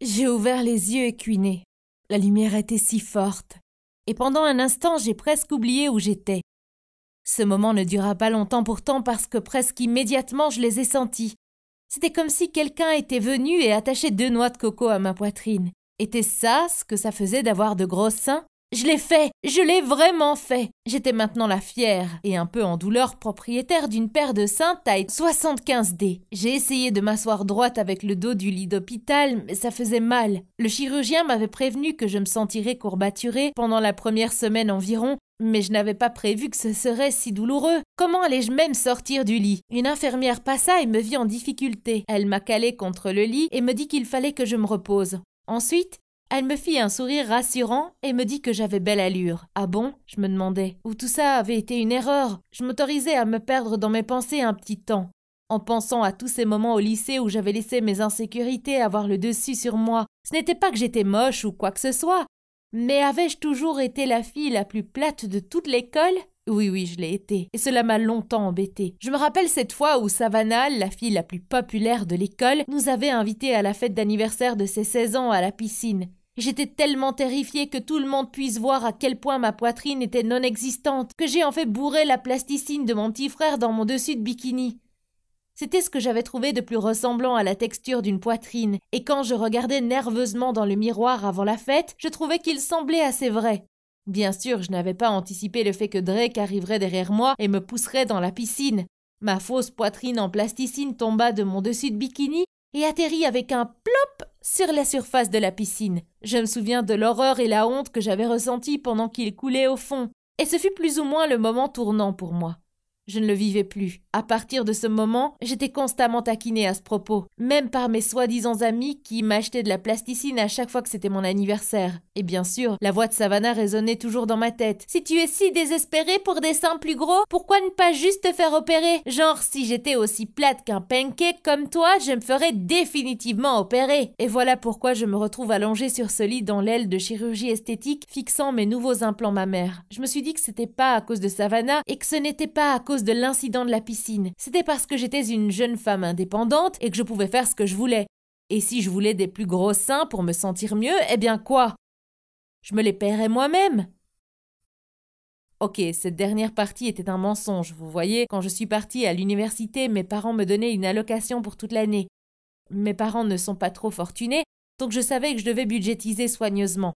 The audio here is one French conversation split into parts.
J'ai ouvert les yeux écuinés. La lumière était si forte. Et pendant un instant, j'ai presque oublié où j'étais. Ce moment ne dura pas longtemps pourtant parce que presque immédiatement, je les ai sentis. C'était comme si quelqu'un était venu et attaché 2 noix de coco à ma poitrine. Était ça ce que ça faisait d'avoir de gros seins? Je l'ai fait! Je l'ai vraiment fait! J'étais maintenant la fière et un peu en douleur propriétaire d'une paire de seins taille 75D. J'ai essayé de m'asseoir droite avec le dos du lit d'hôpital, mais ça faisait mal. Le chirurgien m'avait prévenu que je me sentirais courbaturée pendant la première semaine environ, mais je n'avais pas prévu que ce serait si douloureux. Comment allais-je même sortir du lit? Une infirmière passa et me vit en difficulté. Elle m'a calée contre le lit et me dit qu'il fallait que je me repose. Ensuite, elle me fit un sourire rassurant et me dit que j'avais belle allure. Ah bon? Je me demandais. Ou tout ça avait été une erreur? Je m'autorisais à me perdre dans mes pensées un petit temps, en pensant à tous ces moments au lycée où j'avais laissé mes insécurités avoir le dessus sur moi. Ce n'était pas que j'étais moche ou quoi que ce soit, mais avais-je toujours été la fille la plus plate de toute l'école? Oui, je l'ai été, et cela m'a longtemps embêtée. Je me rappelle cette fois où Savannah, la fille la plus populaire de l'école, nous avait invités à la fête d'anniversaire de ses 16 ans à la piscine. J'étais tellement terrifiée que tout le monde puisse voir à quel point ma poitrine était non existante, que j'ai en fait bourré la plasticine de mon petit frère dans mon dessus de bikini. C'était ce que j'avais trouvé de plus ressemblant à la texture d'une poitrine, et quand je regardais nerveusement dans le miroir avant la fête, je trouvais qu'il semblait assez vrai. Bien sûr, je n'avais pas anticipé le fait que Drake arriverait derrière moi et me pousserait dans la piscine. Ma fausse poitrine en plasticine tomba de mon dessus de bikini et atterrit avec un plop sur la surface de la piscine. Je me souviens de l'horreur et la honte que j'avais ressentie pendant qu'il coulait au fond, et ce fut plus ou moins le moment tournant pour moi. Je ne le vivais plus. À partir de ce moment, j'étais constamment taquinée à ce propos, même par mes soi-disant amis qui m'achetaient de la plasticine à chaque fois que c'était mon anniversaire. Et bien sûr, la voix de Savannah résonnait toujours dans ma tête. « Si tu es si désespérée pour des seins plus gros, pourquoi ne pas juste te faire opérer? Genre, si j'étais aussi plate qu'un pancake comme toi, je me ferais définitivement opérer. » Et voilà pourquoi je me retrouve allongée sur ce lit dans l'aile de chirurgie esthétique, fixant mes nouveaux implants mammaires. Je me suis dit que c'était pas à cause de Savannah et que ce n'était pas à cause de l'incident de la piscine. C'était parce que j'étais une jeune femme indépendante et que je pouvais faire ce que je voulais. Et si je voulais des plus gros seins pour me sentir mieux, eh bien quoi? Je me les paierais moi-même. Ok, cette dernière partie était un mensonge. Vous voyez, quand je suis partie à l'université, mes parents me donnaient une allocation pour toute l'année. Mes parents ne sont pas trop fortunés, donc je savais que je devais budgétiser soigneusement.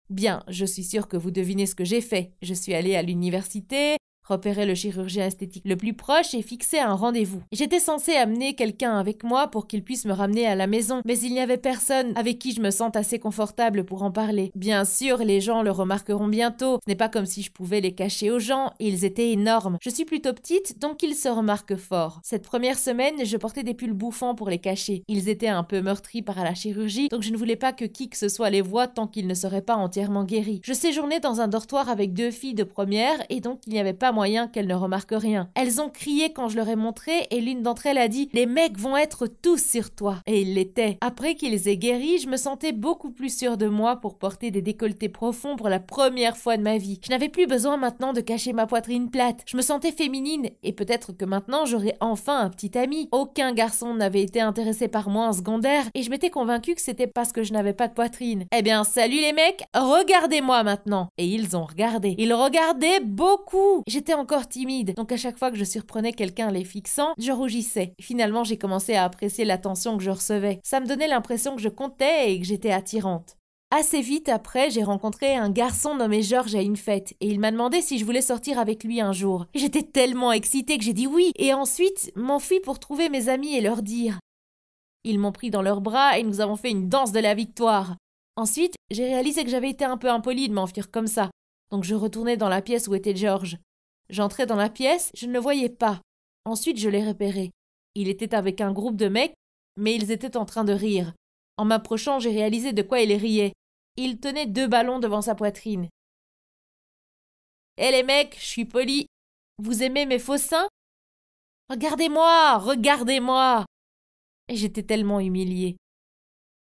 Bien, je suis sûre que vous devinez ce que j'ai fait. Je suis allée à l'université, repérer le chirurgien esthétique le plus proche et fixer un rendez-vous. J'étais censée amener quelqu'un avec moi pour qu'il puisse me ramener à la maison, mais il n'y avait personne avec qui je me sente assez confortable pour en parler. Bien sûr, les gens le remarqueront bientôt. Ce n'est pas comme si je pouvais les cacher aux gens, ils étaient énormes. Je suis plutôt petite, donc ils se remarquent fort. Cette première semaine, je portais des pulls bouffants pour les cacher. Ils étaient un peu meurtris par la chirurgie, donc je ne voulais pas que qui que ce soit les voie tant qu'ils ne seraient pas entièrement guéris. Je séjournais dans un dortoir avec 2 filles de première, et donc il n'y avait pas moyen qu'elles ne remarquent rien. Elles ont crié quand je leur ai montré et l'une d'entre elles a dit « Les mecs vont être tous sur toi !» Et ils l'étaient. Après qu'ils aient guéri, je me sentais beaucoup plus sûre de moi pour porter des décolletés profonds pour la première fois de ma vie. Je n'avais plus besoin maintenant de cacher ma poitrine plate. Je me sentais féminine et peut-être que maintenant j'aurais enfin un petit ami. Aucun garçon n'avait été intéressé par moi en secondaire et je m'étais convaincue que c'était parce que je n'avais pas de poitrine. Eh bien, salut les mecs, regardez-moi maintenant. Et ils ont regardé. Ils regardaient beaucoup. J'étais encore timide, donc à chaque fois que je surprenais quelqu'un les fixant, je rougissais. Finalement, j'ai commencé à apprécier l'attention que je recevais. Ça me donnait l'impression que je comptais et que j'étais attirante. Assez vite après, j'ai rencontré un garçon nommé Georges à une fête et il m'a demandé si je voulais sortir avec lui un jour. J'étais tellement excitée que j'ai dit oui et ensuite m'enfuis pour trouver mes amis et leur dire. Ils m'ont pris dans leurs bras et nous avons fait une danse de la victoire. Ensuite, j'ai réalisé que j'avais été un peu impolie de m'enfuir comme ça. Donc je retournai dans la pièce où était Georges. J'entrais dans la pièce, je ne le voyais pas. Ensuite, je l'ai repéré. Il était avec un groupe de mecs, mais ils étaient en train de rire. En m'approchant, j'ai réalisé de quoi il riait. Il tenait 2 ballons devant sa poitrine. « Hé les mecs, je suis poli. Vous aimez mes faux seins? Regardez-moi, regardez-moi !» Et j'étais tellement humiliée.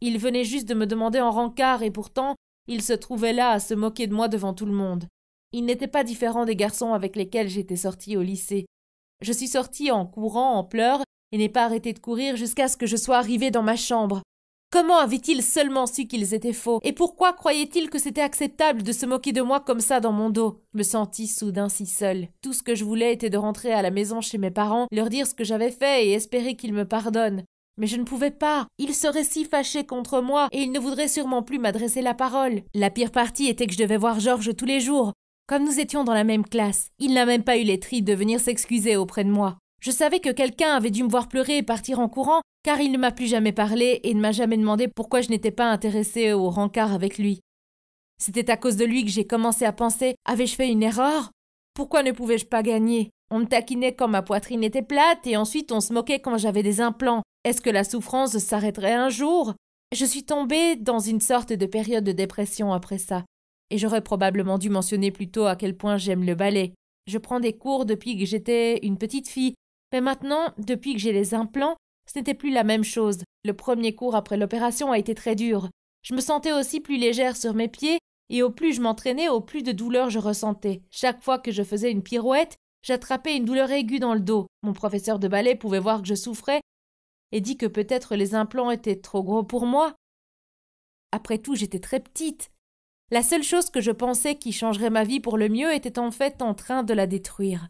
Il venait juste de me demander en rencard et pourtant, il se trouvait là à se moquer de moi devant tout le monde. Il n'était pas différent des garçons avec lesquels j'étais sortie au lycée. Je suis sortie en courant, en pleurs, et n'ai pas arrêté de courir jusqu'à ce que je sois arrivée dans ma chambre. Comment avait-il seulement su qu'ils étaient faux? Et pourquoi croyait-il que c'était acceptable de se moquer de moi comme ça dans mon dos? Je me sentis soudain si seule. Tout ce que je voulais était de rentrer à la maison chez mes parents, leur dire ce que j'avais fait et espérer qu'ils me pardonnent. Mais je ne pouvais pas. Ils seraient si fâchés contre moi et ils ne voudraient sûrement plus m'adresser la parole. La pire partie était que je devais voir Georges tous les jours. Comme nous étions dans la même classe, il n'a même pas eu les tripes de venir s'excuser auprès de moi. Je savais que quelqu'un avait dû me voir pleurer et partir en courant, car il ne m'a plus jamais parlé et ne m'a jamais demandé pourquoi je n'étais pas intéressée au rencard avec lui. C'était à cause de lui que j'ai commencé à penser « Avais-je fait une erreur? Pourquoi ne pouvais-je pas gagner ?» On me taquinait quand ma poitrine était plate et ensuite on se moquait quand j'avais des implants. Est-ce que la souffrance s'arrêterait un jour? Je suis tombée dans une sorte de période de dépression après ça. Et j'aurais probablement dû mentionner plus tôt à quel point j'aime le ballet. Je prends des cours depuis que j'étais une petite fille. Mais maintenant, depuis que j'ai les implants, ce n'était plus la même chose. Le premier cours après l'opération a été très dur. Je me sentais aussi plus légère sur mes pieds, et au plus je m'entraînais, au plus de douleur je ressentais. Chaque fois que je faisais une pirouette, j'attrapais une douleur aiguë dans le dos. Mon professeur de ballet pouvait voir que je souffrais et dit que peut-être les implants étaient trop gros pour moi. Après tout, j'étais très petite. La seule chose que je pensais qui changerait ma vie pour le mieux était en fait en train de la détruire.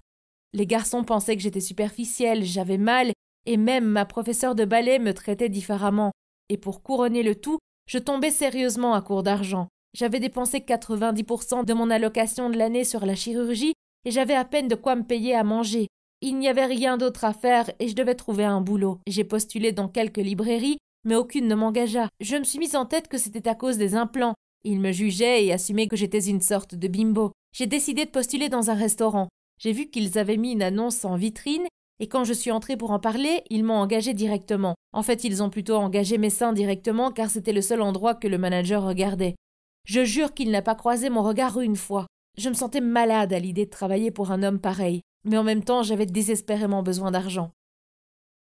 Les garçons pensaient que j'étais superficielle, j'avais mal, et même ma professeure de ballet me traitait différemment. Et pour couronner le tout, je tombais sérieusement à court d'argent. J'avais dépensé 90% de mon allocation de l'année sur la chirurgie, et j'avais à peine de quoi me payer à manger. Il n'y avait rien d'autre à faire, et je devais trouver un boulot. J'ai postulé dans quelques librairies, mais aucune ne m'engagea. Je me suis mise en tête que c'était à cause des implants. Ils me jugeaient et assumaient que j'étais une sorte de bimbo. J'ai décidé de postuler dans un restaurant. J'ai vu qu'ils avaient mis une annonce en vitrine et quand je suis entrée pour en parler, ils m'ont engagée directement. En fait, ils ont plutôt engagé mes seins directement car c'était le seul endroit que le manager regardait. Je jure qu'il n'a pas croisé mon regard une fois. Je me sentais malade à l'idée de travailler pour un homme pareil, mais en même temps, j'avais désespérément besoin d'argent.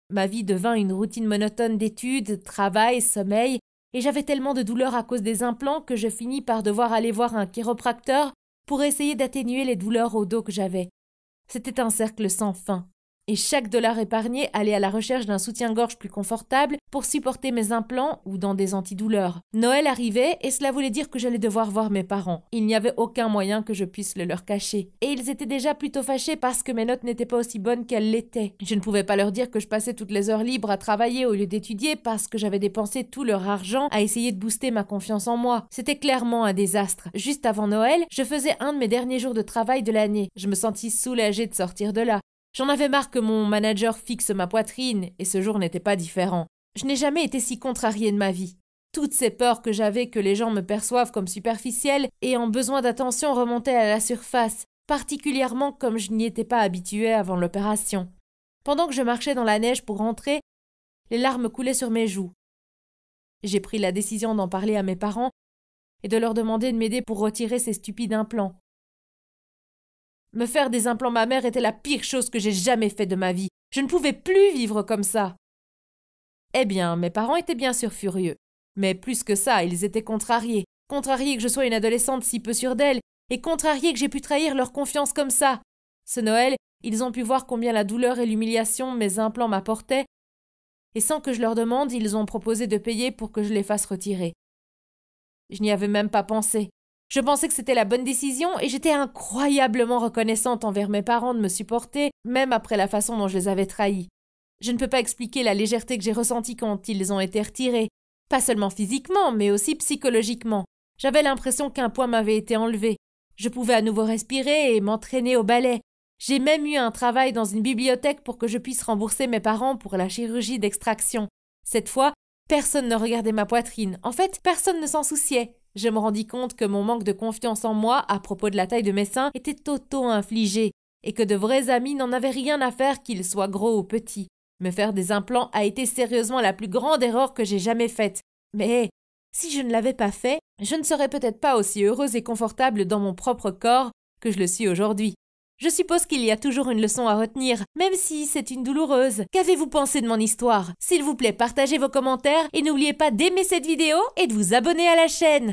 Ma vie devint une routine monotone d'études, travail, sommeil, et j'avais tellement de douleurs à cause des implants que je finis par devoir aller voir un chiropracteur pour essayer d'atténuer les douleurs au dos que j'avais. C'était un cercle sans fin. Et chaque dollar épargné allait à la recherche d'un soutien-gorge plus confortable pour supporter mes implants ou dans des antidouleurs. Noël arrivait et cela voulait dire que j'allais devoir voir mes parents. Il n'y avait aucun moyen que je puisse le leur cacher. Et ils étaient déjà plutôt fâchés parce que mes notes n'étaient pas aussi bonnes qu'elles l'étaient. Je ne pouvais pas leur dire que je passais toutes les heures libres à travailler au lieu d'étudier parce que j'avais dépensé tout leur argent à essayer de booster ma confiance en moi. C'était clairement un désastre. Juste avant Noël, je faisais un de mes derniers jours de travail de l'année. Je me sentis soulagée de sortir de là. J'en avais marre que mon manager fixe ma poitrine, et ce jour n'était pas différent. Je n'ai jamais été si contrariée de ma vie. Toutes ces peurs que j'avais que les gens me perçoivent comme superficielle et en besoin d'attention remontaient à la surface, particulièrement comme je n'y étais pas habituée avant l'opération. Pendant que je marchais dans la neige pour rentrer, les larmes coulaient sur mes joues. J'ai pris la décision d'en parler à mes parents et de leur demander de m'aider pour retirer ces stupides implants. Me faire des implants mammaires était la pire chose que j'ai jamais fait de ma vie. Je ne pouvais plus vivre comme ça. Eh bien, mes parents étaient bien sûr furieux. Mais plus que ça, ils étaient contrariés. Contrariés que je sois une adolescente si peu sûre d'elle, et contrariés que j'ai pu trahir leur confiance comme ça. Ce Noël, ils ont pu voir combien la douleur et l'humiliation mes implants m'apportaient, et sans que je leur demande, ils ont proposé de payer pour que je les fasse retirer. Je n'y avais même pas pensé. Je pensais que c'était la bonne décision et j'étais incroyablement reconnaissante envers mes parents de me supporter, même après la façon dont je les avais trahis. Je ne peux pas expliquer la légèreté que j'ai ressentie quand ils ont été retirés, pas seulement physiquement, mais aussi psychologiquement. J'avais l'impression qu'un poids m'avait été enlevé. Je pouvais à nouveau respirer et m'entraîner au ballet. J'ai même eu un travail dans une bibliothèque pour que je puisse rembourser mes parents pour la chirurgie d'extraction. Cette fois, personne ne regardait ma poitrine. En fait, personne ne s'en souciait. Je me rendis compte que mon manque de confiance en moi à propos de la taille de mes seins était auto-infligé et que de vrais amis n'en avaient rien à faire qu'ils soient gros ou petits. Me faire des implants a été sérieusement la plus grande erreur que j'ai jamais faite. Mais si je ne l'avais pas fait, je ne serais peut-être pas aussi heureuse et confortable dans mon propre corps que je le suis aujourd'hui. Je suppose qu'il y a toujours une leçon à retenir, même si c'est une douloureuse. Qu'avez-vous pensé de mon histoire? S'il vous plaît, partagez vos commentaires et n'oubliez pas d'aimer cette vidéo et de vous abonner à la chaîne.